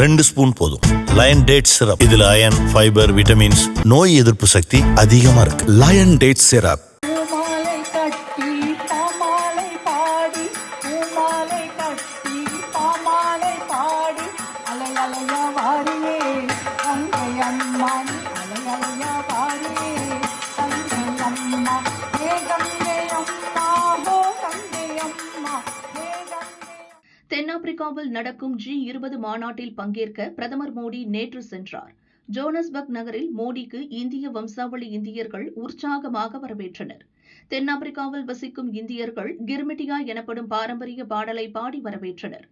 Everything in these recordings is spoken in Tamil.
2 ஸ்பூன் போதும். லயன் டேட் சிரப், இதுல அயன், ஃபைபர், விட்டமின்ஸ், நோய் எதிர்ப்பு சக்தி அதிகமா இருக்கு. Lion date syrup. தென்னாப்பிரிக்காவில் நடக்கும் G20 மாநாட்டில் பங்கேற்க பிரதமர் மோடி நேற்று சென்றார். ஜோனஸ்பர்க் நகரில் மோடிக்கு இந்திய வம்சாவளி இந்தியர்கள் உற்சாகமாக வரவேற்றனர். தென்னாப்பிரிக்காவில் வசிக்கும் இந்தியர்கள் கிர்மிட்டியா எனப்படும் பாரம்பரிய பாடலை பாடி வரவேற்றனர்.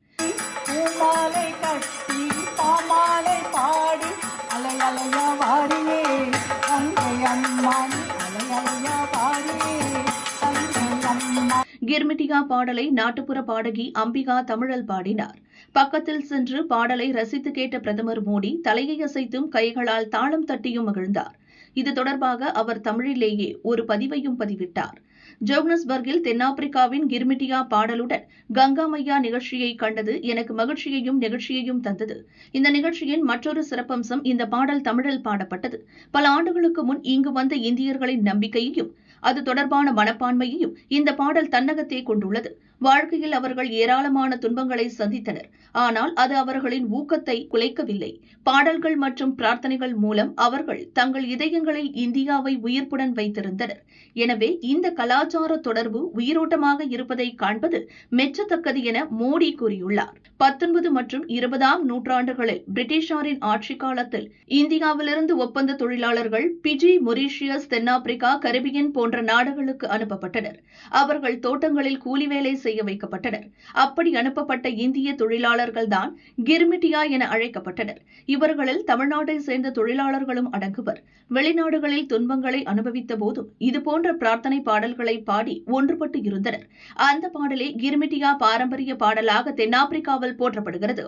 கிர்மிட்டியா பாடலை நாட்டுப்புற பாடகி அம்பிகா தமிழல் பாடினார். பக்கத்தில் சென்று பாடலை ரசித்து கேட்ட பிரதமர் மோடி தலையை அசைத்தும் கைகளால் தாளம் தட்டியும் மகிழ்ந்தார். இது தொடர்பாக அவர் தமிழிலேயே ஒரு பதிவையும் பதிவிட்டார். ஜோகன்னஸ்பர்கில் தென்னாப்பிரிக்காவின் கிர்மிட்டியா பாடலுடன் கங்கா மையா நிகழ்ச்சியை கண்டது எனக்கு மகிழ்ச்சியையும் நெகிழ்ச்சியையும் தந்தது. இந்த நிகழ்ச்சியின் மற்றொரு சிறப்பம்சம் இந்த பாடல் தமிழில் பாடப்பட்டது. பல ஆண்டுகளுக்கு முன் இங்கு வந்த இந்தியர்களின் நம்பிக்கையையும் அது தொடர்பான மனப்பான்மையையும் இந்த பாடல் தன்னகத்தே கொண்டுள்ளது. வாழ்க்கையில் அவர்கள் ஏராளமான துன்பங்களை சந்தித்தனர். ஆனால் அது அவர்களின் ஊக்கத்தை குலைக்கவில்லை. பாடல்கள் மற்றும் பிரார்த்தனைகள் மூலம் அவர்கள் தங்கள் இதயங்களில் இந்தியாவை உயிர்ப்புடன் வைத்திருந்தனர். எனவே இந்த கலாச்சார தொடர்பு உயிரோட்டமாக இருப்பதை காண்பது மெச்சத்தக்கது என மோடி கூறியுள்ளார். 19 மற்றும் 20ஆம் நூற்றாண்டுகளில் பிரிட்டிஷாரின் ஆட்சி காலத்தில் இந்தியாவிலிருந்து ஒப்பந்த தொழிலாளர்கள் பிஜி, மொரீஷியஸ், தென்னாப்பிரிக்கா, கரிபியன் போன்ற நாடுகளுக்கு அனுப்பப்பட்டனர். அவர்கள் தோட்டங்களில் கூலி வேலை செய்ய வைக்கப்பட்டனர். அப்படி அனுப்பப்பட்ட இந்திய தொழிலாளர்கள் தான் கிர்மிட்டியா என அழைக்கப்பட்டனர். இவர்களில் தமிழ்நாட்டை சேர்ந்த தொழிலாளர்களும் அடங்குவர். வெளிநாடுகளில் துன்பங்களை அனுபவித்த போதும் இதுபோன்ற பிரார்த்தனை பாடல்களை பாடி ஒன்றுபட்டு இருந்தனர். அந்த பாடலே கிர்மிட்டியா பாரம்பரிய பாடலாக தென்னாப்பிரிக்காவில் போற்றப்படுகிறது.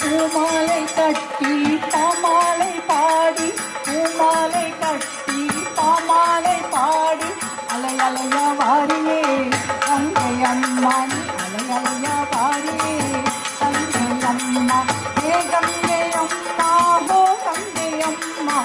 பூமாலை கட்டி பாமாலை பாடி, பூமாலை கட்டி பாமாலை பாடி, அலை அலையா வாரியே கங்கை அம்மா, அலை அலையா வாரியே கங்கை அம்மா, ஏ கங்கை அம்மா, ஓ கங்கை அம்மா,